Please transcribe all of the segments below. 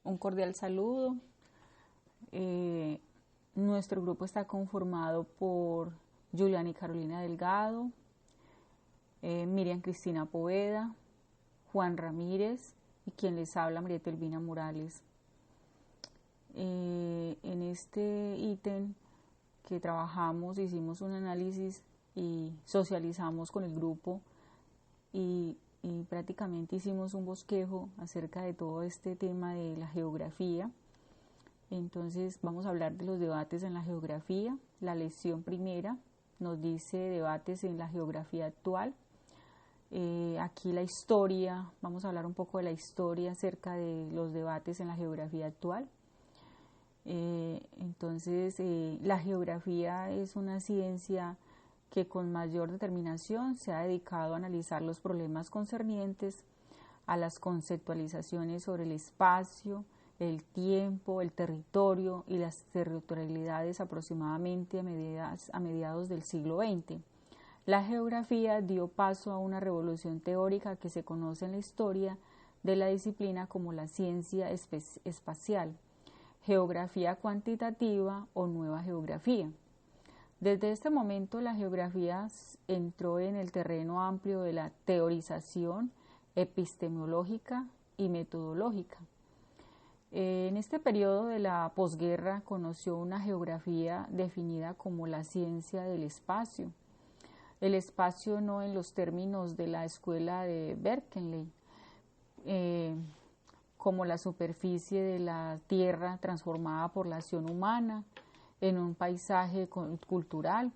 Un cordial saludo. Eh, Nuestro grupo está conformado por Juliana y Carolina Delgado, Miriam Cristina Poveda, Juan Ramírez y quien les habla, Marieta Elvina Morales. En este ítem que trabajamos, hicimos un análisis y socializamos con el grupo y prácticamente hicimos un bosquejo acerca de todo este tema de la geografía. Entonces vamos a hablar de los debates en la geografía. La lección primera nos dice debates en la geografía actual. Aquí la historia, vamos a hablar un poco de la historia acerca de los debates en la geografía actual. La geografía es una ciencia que con mayor determinación se ha dedicado a analizar los problemas concernientes a las conceptualizaciones sobre el espacio, el tiempo, el territorio y las territorialidades aproximadamente a mediados del siglo XX. La geografía dio paso a una revolución teórica que se conoce en la historia de la disciplina como la ciencia espacial, geografía cuantitativa o nueva geografía. Desde este momento la geografía entró en el terreno amplio de la teorización epistemológica y metodológica. En este periodo de la posguerra conoció una geografía definida como la ciencia del espacio. El espacio no en los términos de la escuela de Berkeley, como la superficie de la tierra transformada por la acción humana en un paisaje cultural,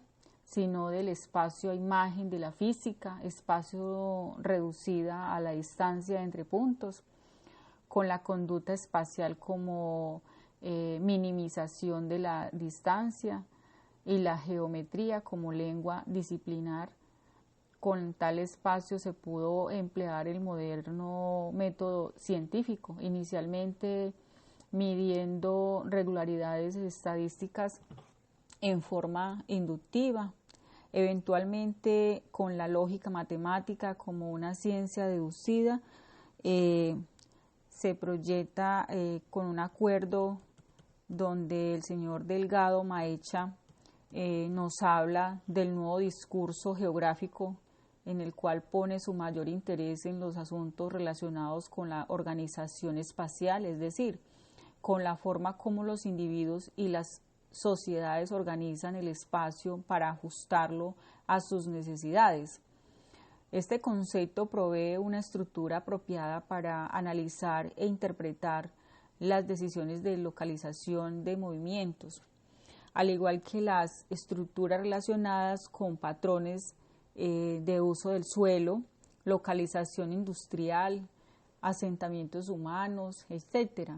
sino del espacio a imagen de la física, espacio reducida a la distancia entre puntos, con la conducta espacial como minimización de la distancia y la geometría como lengua disciplinar. Con tal espacio se pudo emplear el moderno método científico, inicialmente midiendo regularidades estadísticas en forma inductiva, eventualmente con la lógica matemática como una ciencia deducida. Se proyecta con un acuerdo donde el señor Delgado Maecha nos habla del nuevo discurso geográfico en el cual pone su mayor interés en los asuntos relacionados con la organización espacial, es decir, con la forma como los individuos y las sociedades organizan el espacio para ajustarlo a sus necesidades. Este concepto provee una estructura apropiada para analizar e interpretar las decisiones de localización de movimientos, al igual que las estructuras relacionadas con patrones de uso del suelo, localización industrial, asentamientos humanos, etc.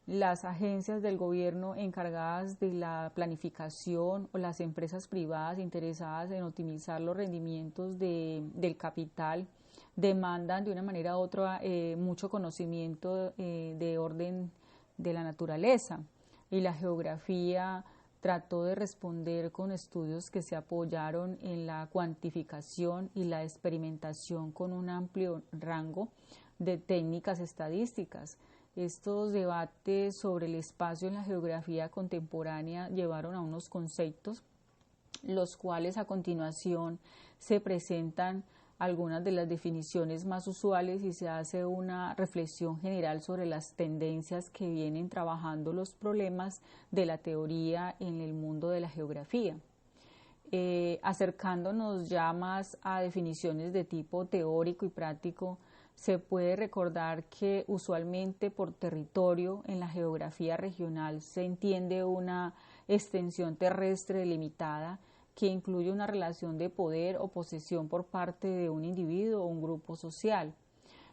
Las agencias del gobierno encargadas de la planificación o las empresas privadas interesadas en optimizar los rendimientos del capital demandan de una manera u otra mucho conocimiento de orden de la naturaleza, y la geografía trató de responder con estudios que se apoyaron en la cuantificación y la experimentación con un amplio rango de técnicas estadísticas. Estos debates sobre el espacio en la geografía contemporánea llevaron a unos conceptos, los cuales a continuación se presentan algunas de las definiciones más usuales y se hace una reflexión general sobre las tendencias que vienen trabajando los problemas de la teoría en el mundo de la geografía. Acercándonos ya más a definiciones de tipo teórico y práctico, se puede recordar que usualmente por territorio en la geografía regional se entiende una extensión terrestre delimitada que incluye una relación de poder o posesión por parte de un individuo o un grupo social.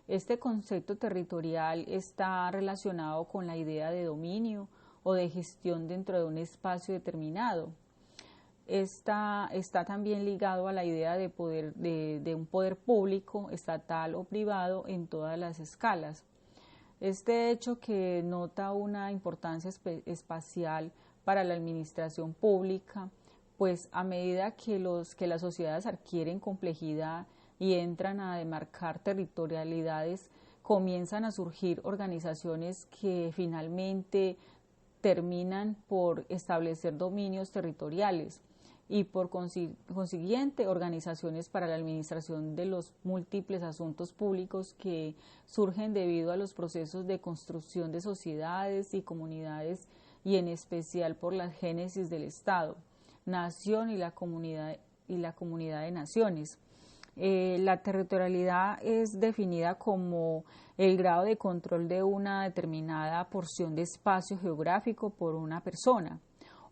Este concepto territorial está relacionado con la idea de dominio o de gestión dentro de un espacio determinado. Está también ligado a la idea de poder, de un poder público, estatal o privado en todas las escalas. Este hecho, que nota una importancia espacial para la administración pública, pues a medida que las sociedades adquieren complejidad y entran a demarcar territorialidades comienzan a surgir organizaciones que finalmente terminan por establecer dominios territoriales y por consiguiente organizaciones para la administración de los múltiples asuntos públicos que surgen debido a los procesos de construcción de sociedades y comunidades y en especial por la génesis del Estado, nación y la comunidad de naciones. La territorialidad es definida como el grado de control de una determinada porción de espacio geográfico por una persona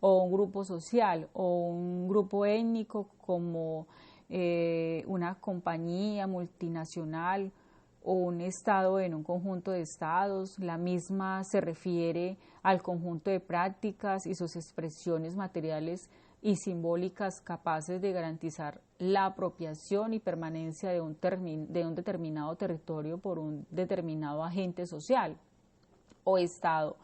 o un grupo social o un grupo étnico, como una compañía multinacional o un estado en un conjunto de estados. La misma se refiere al conjunto de prácticas y sus expresiones materiales y simbólicas capaces de garantizar la apropiación y permanencia de un determinado territorio por un determinado agente social o estado,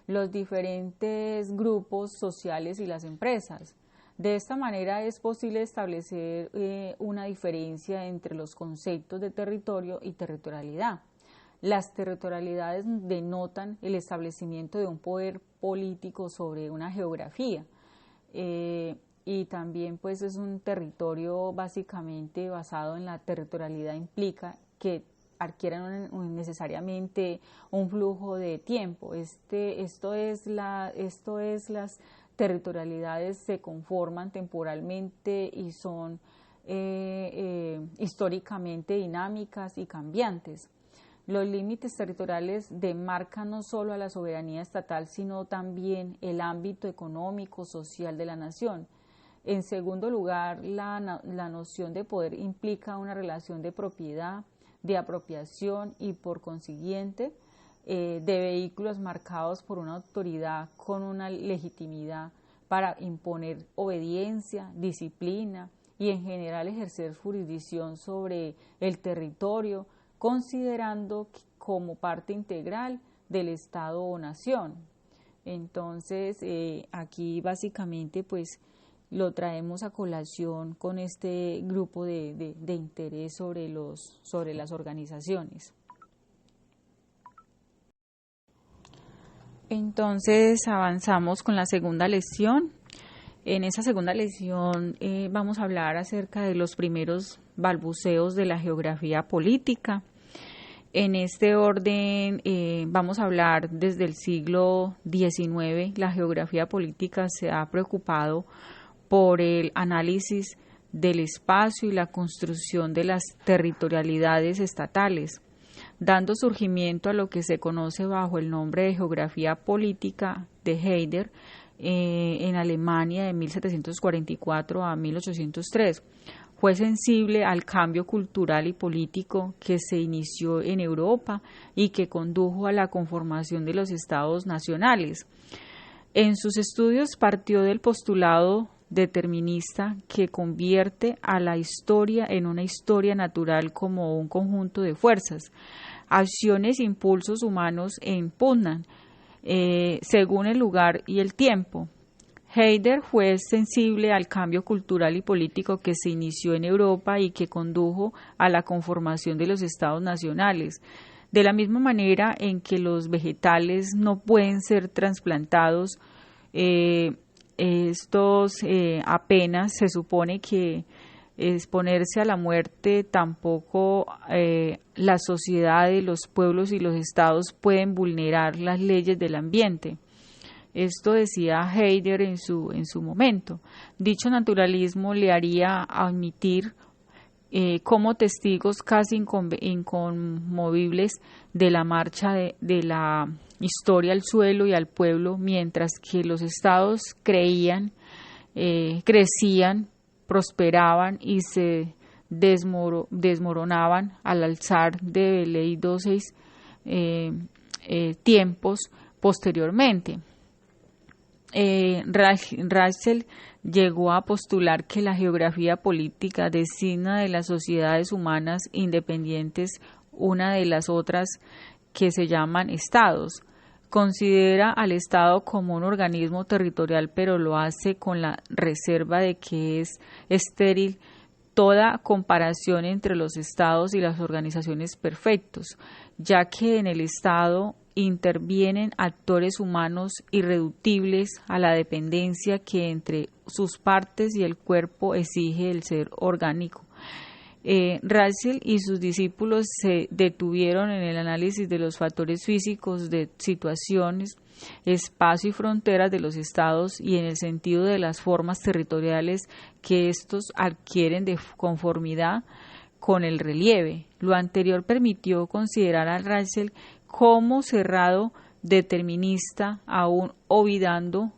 los diferentes grupos sociales y las empresas. De esta manera es posible establecer una diferencia entre los conceptos de territorio y territorialidad. Las territorialidades denotan el establecimiento de un poder político sobre una geografía, y también pues es un territorio básicamente basado en la territorialidad, implica que adquieran necesariamente un flujo de tiempo. Esto es las territorialidades se conforman temporalmente y son históricamente dinámicas y cambiantes. Los límites territoriales demarcan no solo a la soberanía estatal, sino también el ámbito económico, social de la nación. En segundo lugar, la noción de poder implica una relación de propiedad, de apropiación y, por consiguiente, de vehículos marcados por una autoridad con una legitimidad para imponer obediencia, disciplina y, en general, ejercer jurisdicción sobre el territorio, considerando como parte integral del Estado o nación. Entonces, aquí básicamente pues lo traemos a colación con este grupo de interés sobre las organizaciones. Entonces avanzamos con la segunda lección. En esa segunda lección vamos a hablar acerca de los primeros balbuceos de la geografía política. En este orden vamos a hablar desde el siglo XIX. La geografía política se ha preocupado por el análisis del espacio y la construcción de las territorialidades estatales, dando surgimiento a lo que se conoce bajo el nombre de geografía política de Haider en Alemania de 1744 a 1803. Fue sensible al cambio cultural y político que se inició en Europa y que condujo a la conformación de los estados nacionales. En sus estudios partió del postulado determinista que convierte a la historia en una historia natural como un conjunto de fuerzas, acciones e impulsos humanos impugnan según el lugar y el tiempo. Haider fue sensible al cambio cultural y político que se inició en Europa y que condujo a la conformación de los estados nacionales. De la misma manera en que los vegetales no pueden ser trasplantados, estos apenas se supone que exponerse a la muerte, tampoco la sociedad, los pueblos y los estados pueden vulnerar las leyes del ambiente. Esto decía Haider en su momento. Dicho naturalismo le haría admitir como testigos casi inconmovibles de la marcha de la historia al suelo y al pueblo, mientras que los estados crecían, prosperaban y se desmoronaban al alzar de ley 12 tiempos posteriormente. Russell llegó a postular que la geografía política designa de las sociedades humanas independientes una de las otras que se llaman estados. Considera al Estado como un organismo territorial, pero lo hace con la reserva de que es estéril toda comparación entre los estados y las organizaciones perfectos, ya que en el estado intervienen actores humanos irreductibles a la dependencia que entre sus partes y el cuerpo exige el ser orgánico. Russell y sus discípulos se detuvieron en el análisis de los factores físicos de situaciones, espacio y fronteras de los estados y en el sentido de las formas territoriales que estos adquieren de conformidad con el relieve. Lo anterior permitió considerar a Russell como cerrado determinista, aún olvidando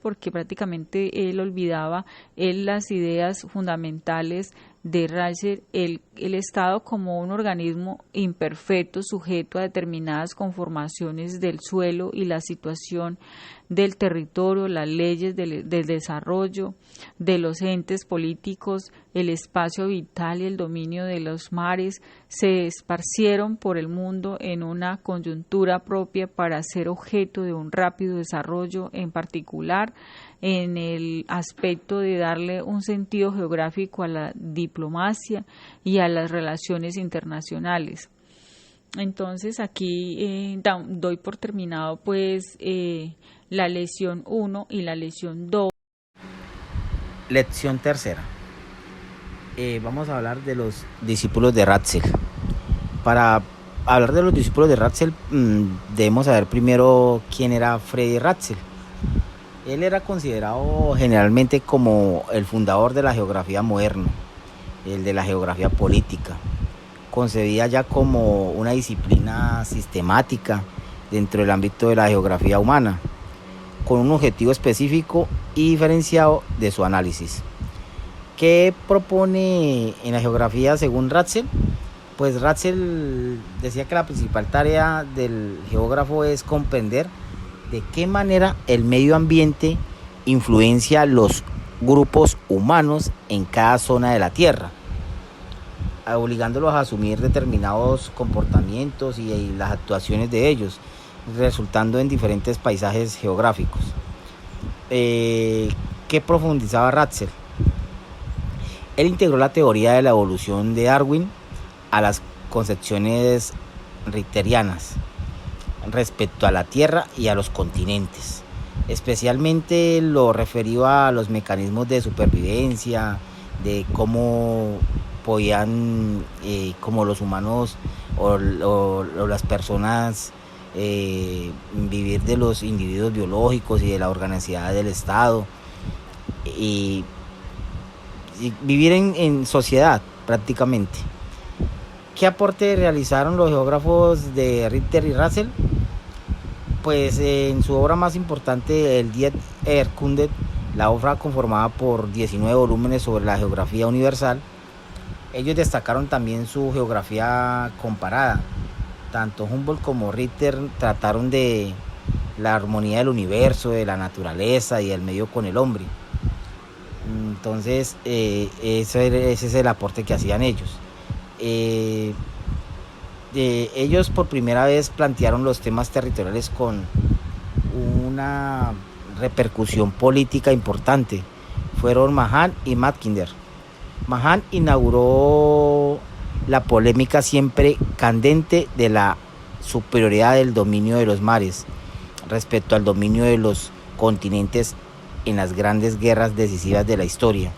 porque prácticamente él olvidaba las ideas fundamentales de Russell, el Estado como un organismo imperfecto sujeto a determinadas conformaciones del suelo y la situación del territorio, las leyes del desarrollo de los entes políticos, el espacio vital y el dominio de los mares se esparcieron por el mundo en una coyuntura propia para ser objeto de un rápido desarrollo, en particular en el aspecto de darle un sentido geográfico a la diplomacia y a las relaciones internacionales. Entonces aquí doy por terminado pues la lección 1 y la lección 2. Lección tercera. Vamos a hablar de los discípulos de Russell. Para hablar de los discípulos de Russell debemos saber primero quién era Freddy Russell. Él era considerado generalmente como el fundador de la geografía moderna, el de la geografía política, concebida ya como una disciplina sistemática dentro del ámbito de la geografía humana, con un objetivo específico y diferenciado de su análisis. ¿Qué propone en la geografía según Russell? Pues Russell decía que la principal tarea del geógrafo es comprender de qué manera el medio ambiente influencia los grupos humanos en cada zona de la Tierra, obligándolos a asumir determinados comportamientos y las actuaciones de ellos, resultando en diferentes paisajes geográficos. ¿Qué profundizaba Russell? Él integró la teoría de la evolución de Darwin a las concepciones richterianas respecto a la Tierra y a los continentes, especialmente lo referido a los mecanismos de supervivencia, de cómo podían, como los humanos o las personas vivir de los individuos biológicos y de la organicidad del Estado y vivir en sociedad prácticamente. ¿Qué aporte realizaron los geógrafos de Richter y Russell? Pues en su obra más importante, el Die Erdkunde, la obra conformada por 19 volúmenes sobre la geografía universal, ellos destacaron también su geografía comparada. Tanto Humboldt como Richter trataron de la armonía del universo, de la naturaleza y del medio con el hombre. Entonces, ese es el aporte que hacían ellos. Ellos por primera vez plantearon los temas territoriales con una repercusión política importante. Fueron Mahan y Mackinder. Mahan inauguró la polémica siempre candente de la superioridad del dominio de los mares respecto al dominio de los continentes en las grandes guerras decisivas de la historia.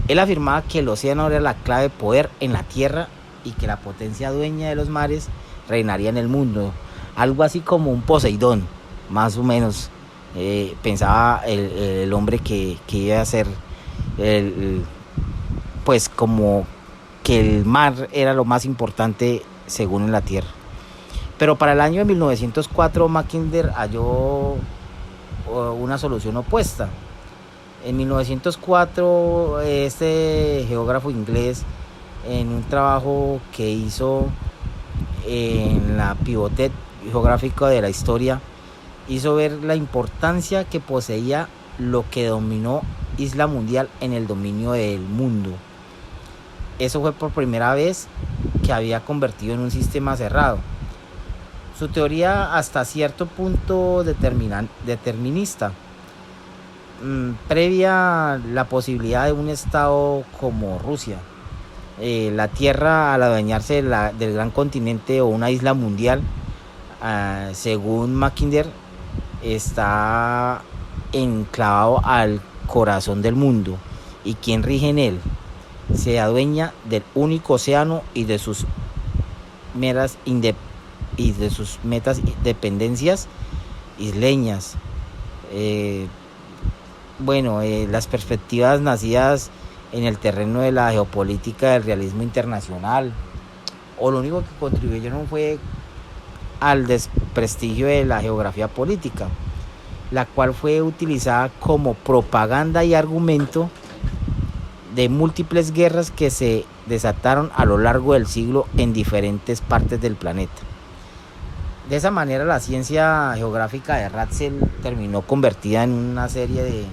Él afirmaba que el océano era la clave de poder en la tierra y que la potencia dueña de los mares reinaría en el mundo, algo así como un Poseidón, más o menos, pensaba el hombre que iba a ser, pues como que el mar era lo más importante según en la tierra. Pero para el año de 1904 Mackinder halló una solución opuesta. En 1904 este geógrafo inglés, en un trabajo que hizo en la Pivot geográfica de la historia, hizo ver la importancia que poseía lo que dominó Isla Mundial en el dominio del mundo. Eso fue por primera vez que había convertido en un sistema cerrado. Su teoría hasta cierto punto determinista previa la posibilidad de un estado como Rusia. La Tierra, al adueñarse del gran continente o una isla mundial, según Mackinder, está enclavado al corazón del mundo, y quien rige en él se adueña del único océano y de sus metas dependencias isleñas. Las perspectivas nacidas en el terreno de la geopolítica del realismo internacional, o lo único que contribuyeron fue al desprestigio de la geografía política, la cual fue utilizada como propaganda y argumento de múltiples guerras que se desataron a lo largo del siglo en diferentes partes del planeta. De esa manera, la ciencia geográfica de Ratzel terminó convertida en una serie de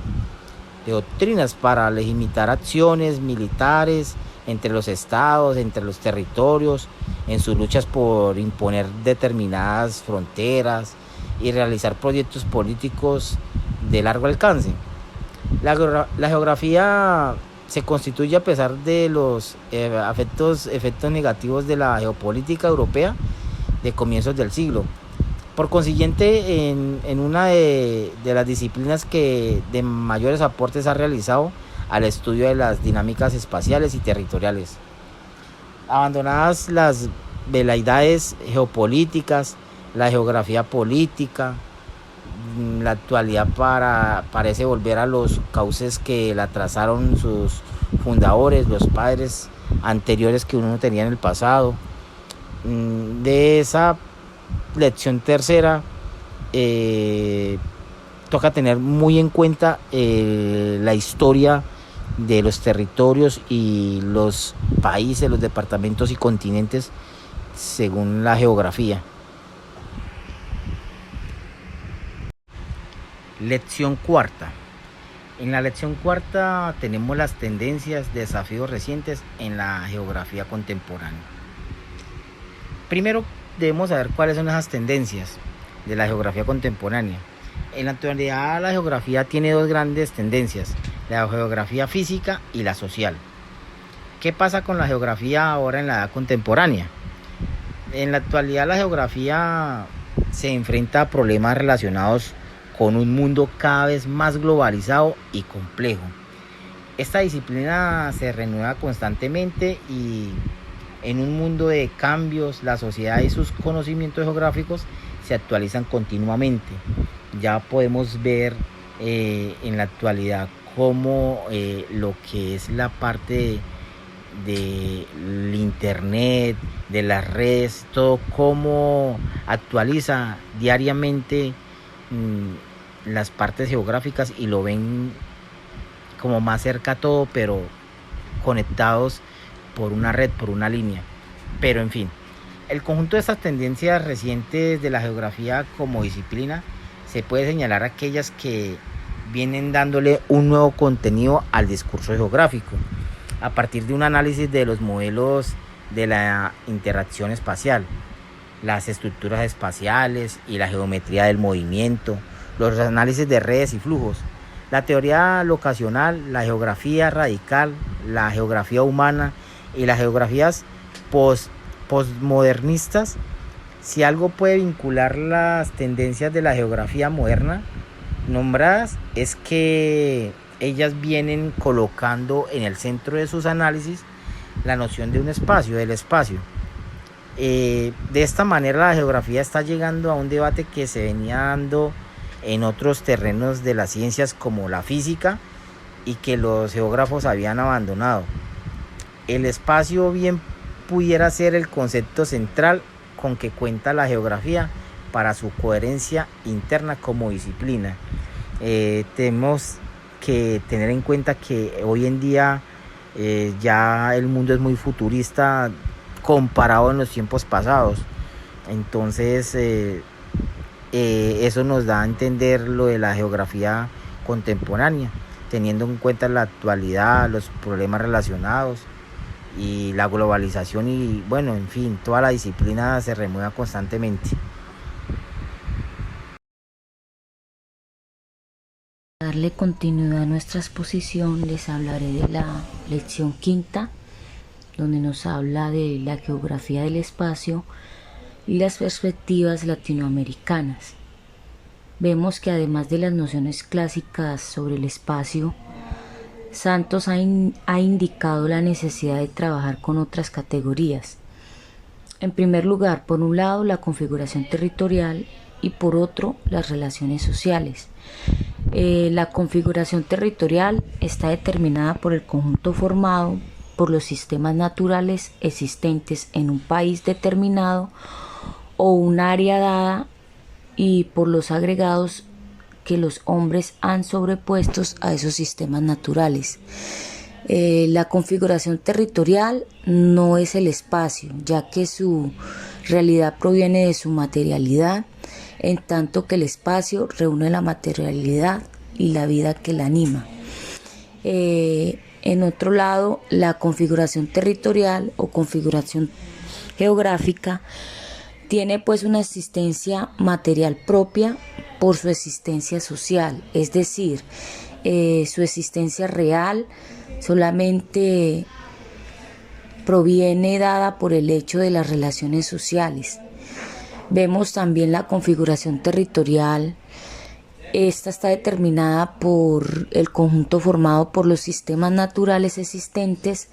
doctrinas para legitimar acciones militares entre los estados, entre los territorios, en sus luchas por imponer determinadas fronteras y realizar proyectos políticos de largo alcance. La geografía se constituye, a pesar de los efectos negativos de la geopolítica europea de comienzos del siglo. Por consiguiente, en una de las disciplinas que de mayores aportes ha realizado al estudio de las dinámicas espaciales y territoriales. Abandonadas las veleidades geopolíticas, la geografía política, la actualidad parece volver a los cauces que la trazaron sus fundadores, los padres anteriores que uno tenía en el pasado. De esa lección tercera, toca tener muy en cuenta la historia de los territorios y los países, los departamentos y continentes según la geografía. Lección cuarta. En la lección cuarta tenemos las tendencias, desafíos recientes en la geografía contemporánea. Primero debemos saber cuáles son esas tendencias de la geografía contemporánea. En la actualidad, la geografía tiene dos grandes tendencias: la geografía física y la social. ¿Qué pasa con la geografía ahora en la edad contemporánea? En la actualidad, la geografía se enfrenta a problemas relacionados con un mundo cada vez más globalizado y complejo. Esta disciplina se renueva constantemente, y en un mundo de cambios, la sociedad y sus conocimientos geográficos se actualizan continuamente. Ya podemos ver en la actualidad cómo lo que es la parte del internet, de las redes, todo cómo actualiza diariamente las partes geográficas, y lo ven como más cerca todo, pero conectados por una red, por una línea. Pero en fin, el conjunto de estas tendencias recientes de la geografía como disciplina se puede señalar aquellas que vienen dándole un nuevo contenido al discurso geográfico a partir de un análisis de los modelos de la interacción espacial, las estructuras espaciales y la geometría del movimiento, los análisis de redes y flujos, la teoría locacional, la geografía radical, la geografía humana y las geografías postmodernistas. Si algo puede vincular las tendencias de la geografía moderna nombradas, es que ellas vienen colocando en el centro de sus análisis la noción de un espacio, del espacio. De esta manera, la geografía está llegando a un debate que se venía dando en otros terrenos de las ciencias como la física, y que los geógrafos habían abandonado. El espacio bien pudiera ser el concepto central con que cuenta la geografía para su coherencia interna como disciplina. Tenemos que tener en cuenta que hoy en día ya el mundo es muy futurista comparado en los tiempos pasados. Entonces eso nos da a entender lo de la geografía contemporánea, teniendo en cuenta la actualidad, los problemas relacionados y la globalización, y bueno, en fin, toda la disciplina se renueva constantemente. darle continuidad a nuestra exposición, les hablaré de la lección quinta, donde nos habla de la geografía del espacio y las perspectivas latinoamericanas. Vemos que además de las nociones clásicas sobre el espacio, Santos ha indicado la necesidad de trabajar con otras categorías. En primer lugar, por un lado, la configuración territorial y por otro, las relaciones sociales. La configuración territorial está determinada por el conjunto formado por los sistemas naturales existentes en un país determinado o un área dada y por los agregados que los hombres han sobrepuestos a esos sistemas naturales. La configuración territorial no es el espacio, ya que su realidad proviene de su materialidad, en tanto que el espacio reúne la materialidad y la vida que la anima. En otro lado, la configuración territorial o configuración geográfica tiene pues una existencia material propia por su existencia social, es decir, su existencia real solamente proviene dada por el hecho de las relaciones sociales. Vemos también la configuración territorial. Esta está determinada por el conjunto formado por los sistemas naturales existentes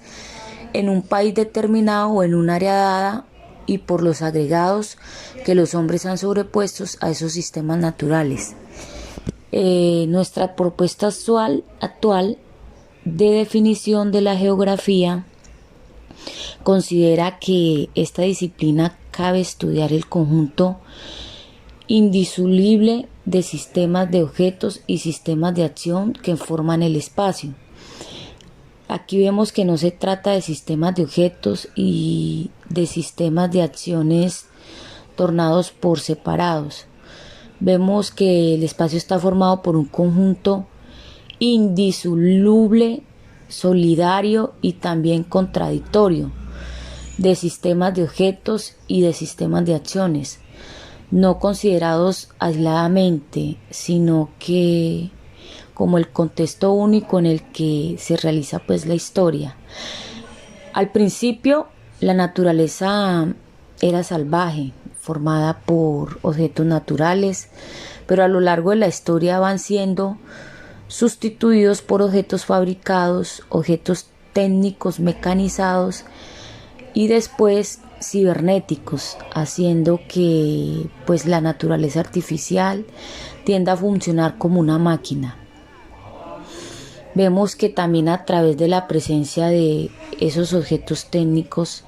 en un país determinado o en un área dada y por los agregados que los hombres han sobrepuestos a esos sistemas naturales. Nuestra propuesta actual de definición de la geografía considera que esta disciplina cabe estudiar el conjunto indisoluble de sistemas de objetos y sistemas de acción que forman el espacio. Aquí vemos que no se trata de sistemas de objetos y de sistemas de acciones tornados por separados. Vemos que el espacio está formado por un conjunto indisoluble, solidario y también contradictorio de sistemas de objetos y de sistemas de acciones, no considerados aisladamente, sino que como el contexto único en el que se realiza pues la historia. Al principio la naturaleza era salvaje, formada por objetos naturales, pero a lo largo de la historia van siendo sustituidos por objetos fabricados, objetos técnicos mecanizados y después cibernéticos, haciendo que pues la naturaleza artificial tienda a funcionar como una máquina. Vemos que también a través de la presencia de esos objetos técnicos,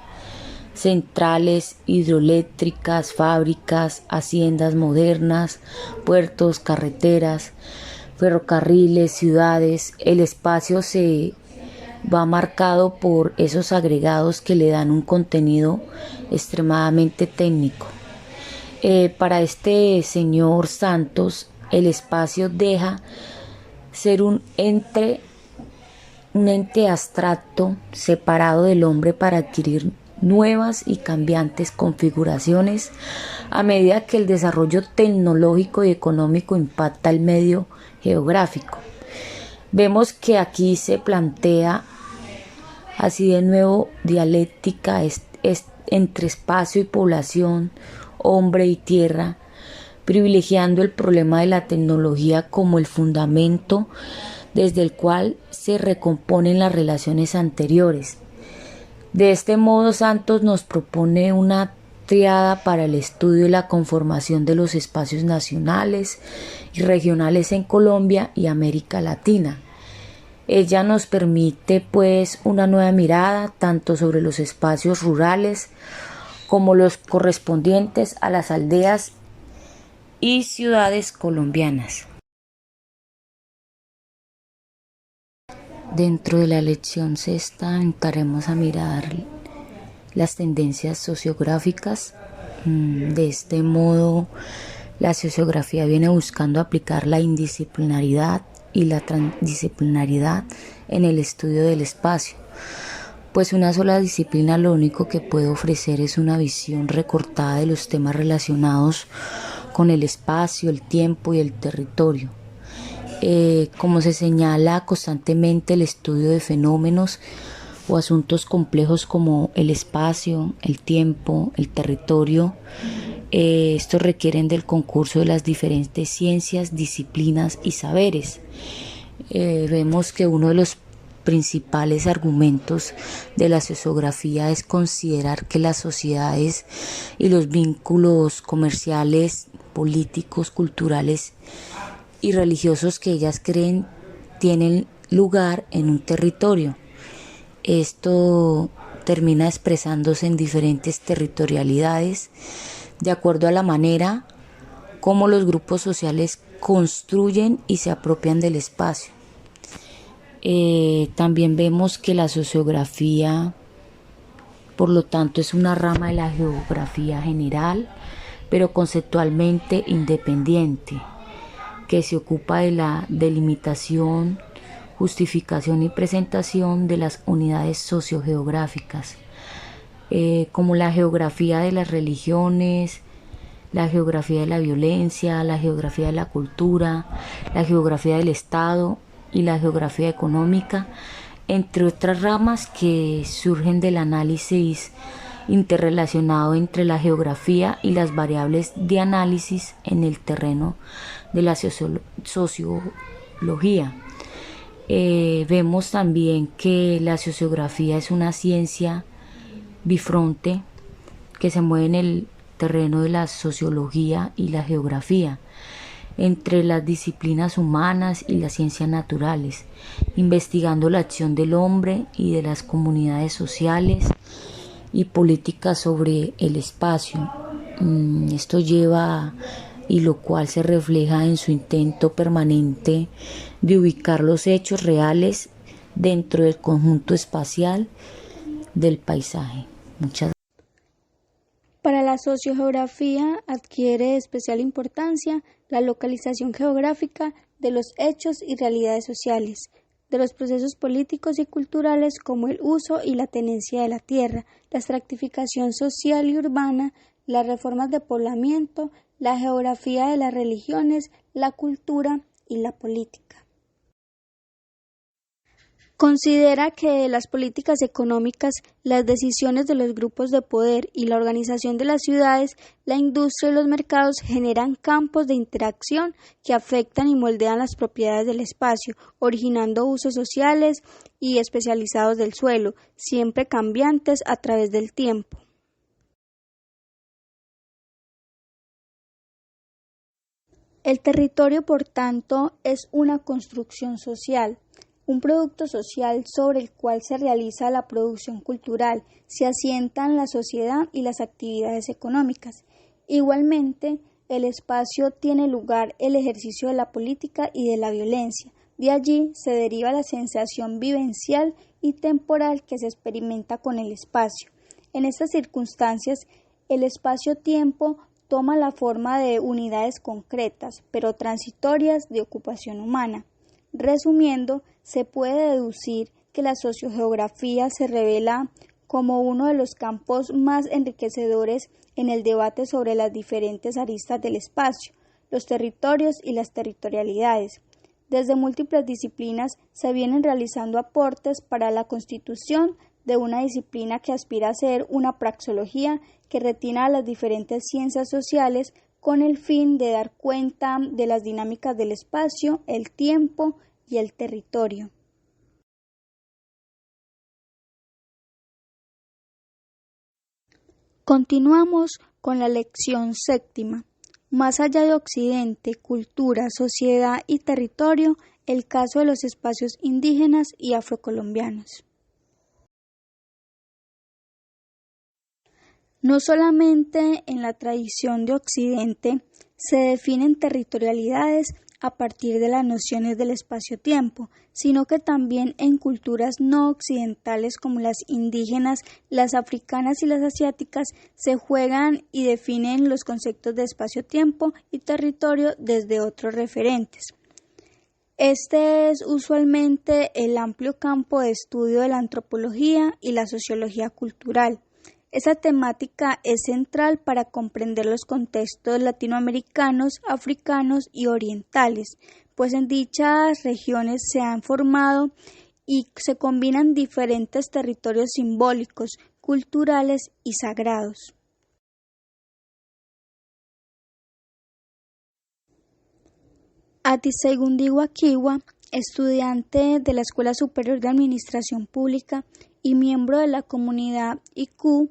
centrales hidroeléctricas, fábricas, haciendas modernas, puertos, carreteras, ferrocarriles, ciudades, el espacio se va marcado por esos agregados que le dan un contenido extremadamente técnico. Para este señor Santos, el espacio deja ser un ente abstracto separado del hombre para adquirir nuevas y cambiantes configuraciones a medida que el desarrollo tecnológico y económico impacta el medio geográfico. Vemos que aquí se plantea así de nuevo dialéctica entre espacio y población, hombre y tierra, privilegiando el problema de la tecnología como el fundamento desde el cual se recomponen las relaciones anteriores. De este modo, Santos nos propone una triada para el estudio y la conformación de los espacios nacionales y regionales en Colombia y América Latina. Ella nos permite pues una nueva mirada tanto sobre los espacios rurales como los correspondientes a las aldeas y ciudades colombianas. Dentro de la lección sexta entraremos a mirar las tendencias sociográficas. De este modo, la sociografía viene buscando aplicar la indisciplinaridad y la transdisciplinaridad en el estudio del espacio, pues una sola disciplina lo único que puede ofrecer es una visión recortada de los temas relacionados con el espacio, el tiempo y el territorio. Como se señala constantemente, el estudio de fenómenos o asuntos complejos como el espacio, el tiempo, el territorio, estos requieren del concurso de las diferentes ciencias, disciplinas y saberes. Vemos que uno de los principales argumentos de la sociografía es considerar que las sociedades y los vínculos comerciales, políticos, culturales y religiosos que ellas creen tienen lugar en un territorio. Esto termina expresándose en diferentes territorialidades de acuerdo a la manera como los grupos sociales construyen y se apropian del espacio. También vemos que la sociografía, por lo tanto, es una rama de la geografía general, pero conceptualmente independiente, que se ocupa de la delimitación, justificación y presentación de las unidades sociogeográficas, como la geografía de las religiones, la geografía de la violencia, la geografía de la cultura, la geografía del Estado y la geografía económica, entre otras ramas que surgen del análisis interrelacionado entre la geografía y las variables de análisis en el terreno de la sociología. Vemos también que la sociografía es una ciencia bifronte que se mueve en el terreno de la sociología y la geografía, entre las disciplinas humanas y las ciencias naturales, investigando la acción del hombre y de las comunidades sociales y políticas sobre el espacio. Esto lleva, y lo cual se refleja en su intento permanente de ubicar los hechos reales dentro del conjunto espacial del paisaje. Muchas gracias. Para la sociogeografía adquiere especial importancia la localización geográfica de los hechos y realidades sociales, de los procesos políticos y culturales como el uso y la tenencia de la tierra, la estratificación social y urbana, las reformas de poblamiento, la geografía de las religiones, la cultura y la política. Considera que las políticas económicas, las decisiones de los grupos de poder y la organización de las ciudades, la industria y los mercados generan campos de interacción que afectan y moldean las propiedades del espacio, originando usos sociales y especializados del suelo, siempre cambiantes a través del tiempo. El territorio, por tanto, es una construcción social, un producto social sobre el cual se realiza la producción cultural, se asientan la sociedad y las actividades económicas. Igualmente, el espacio tiene lugar el ejercicio de la política y de la violencia. De allí se deriva la sensación vivencial y temporal que se experimenta con el espacio. En estas circunstancias, el espacio-tiempo toma la forma de unidades concretas, pero transitorias de ocupación humana. Resumiendo, se puede deducir que la sociogeografía se revela como uno de los campos más enriquecedores en el debate sobre las diferentes aristas del espacio, los territorios y las territorialidades. Desde múltiples disciplinas se vienen realizando aportes para la constitución de una disciplina que aspira a ser una praxeología que retina a las diferentes ciencias sociales con el fin de dar cuenta de las dinámicas del espacio, el tiempo y el territorio. Continuamos con la lección séptima. Más allá de Occidente, cultura, sociedad y territorio, el caso de los espacios indígenas y afrocolombianos. No solamente en la tradición de Occidente se definen territorialidades a partir de las nociones del espacio-tiempo, sino que también en culturas no occidentales como las indígenas, las africanas y las asiáticas se juegan y definen los conceptos de espacio-tiempo y territorio desde otros referentes. Este es usualmente el amplio campo de estudio de la antropología y la sociología cultural. Esa temática es central para comprender los contextos latinoamericanos, africanos y orientales, pues en dichas regiones se han formado y se combinan diferentes territorios simbólicos, culturales y sagrados. Atisegundiwa Kiwa, estudiante de la Escuela Superior de Administración Pública y miembro de la comunidad IQ,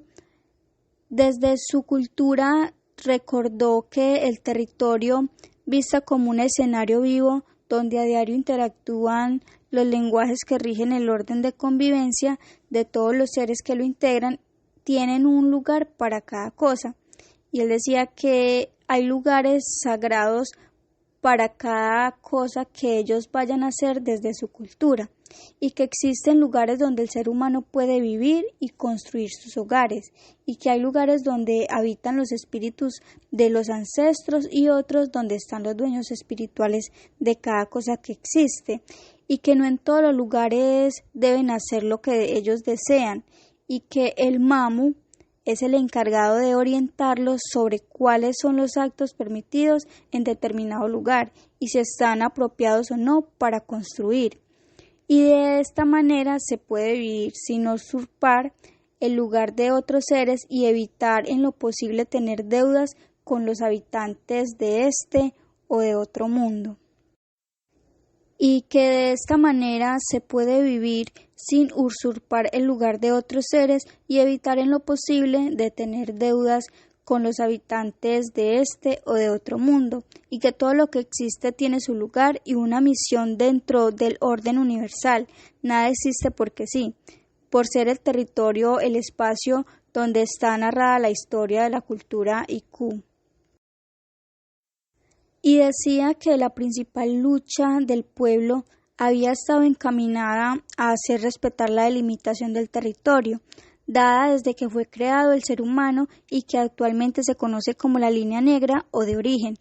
desde su cultura recordó que el territorio, visto como un escenario vivo donde a diario interactúan los lenguajes que rigen el orden de convivencia de todos los seres que lo integran, tienen un lugar para cada cosa. Y él decía que hay lugares sagrados para cada cosa que ellos vayan a hacer desde su cultura, y que existen lugares donde el ser humano puede vivir y construir sus hogares, y que hay lugares donde habitan los espíritus de los ancestros y otros donde están los dueños espirituales de cada cosa que existe, y que no en todos los lugares deben hacer lo que ellos desean, y que el Mamu es el encargado de orientarlos sobre cuáles son los actos permitidos en determinado lugar y si están apropiados o no para construir. Y de esta manera se puede vivir sin usurpar el lugar de otros seres y evitar en lo posible tener deudas con los habitantes de este o de otro mundo. Y que de esta manera se puede vivir sin usurpar el lugar de otros seres y evitar en lo posible de tener deudas con los habitantes de este o de otro mundo, y que todo lo que existe tiene su lugar y una misión dentro del orden universal. Nada existe porque sí, por ser el territorio, el espacio donde está narrada la historia de la cultura IQ. Y decía que la principal lucha del pueblo había estado encaminada a hacer respetar la delimitación del territorio, dada desde que fue creado el ser humano y que actualmente se conoce como la línea negra o de origen.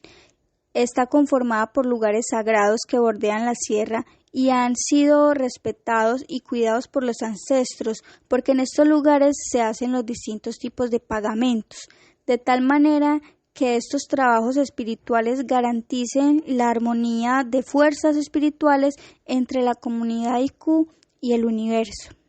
Está conformada por lugares sagrados que bordean la sierra y han sido respetados y cuidados por los ancestros, porque en estos lugares se hacen los distintos tipos de pagamentos, de tal manera que estos trabajos espirituales garanticen la armonía de fuerzas espirituales entre la comunidad IQ y el universo.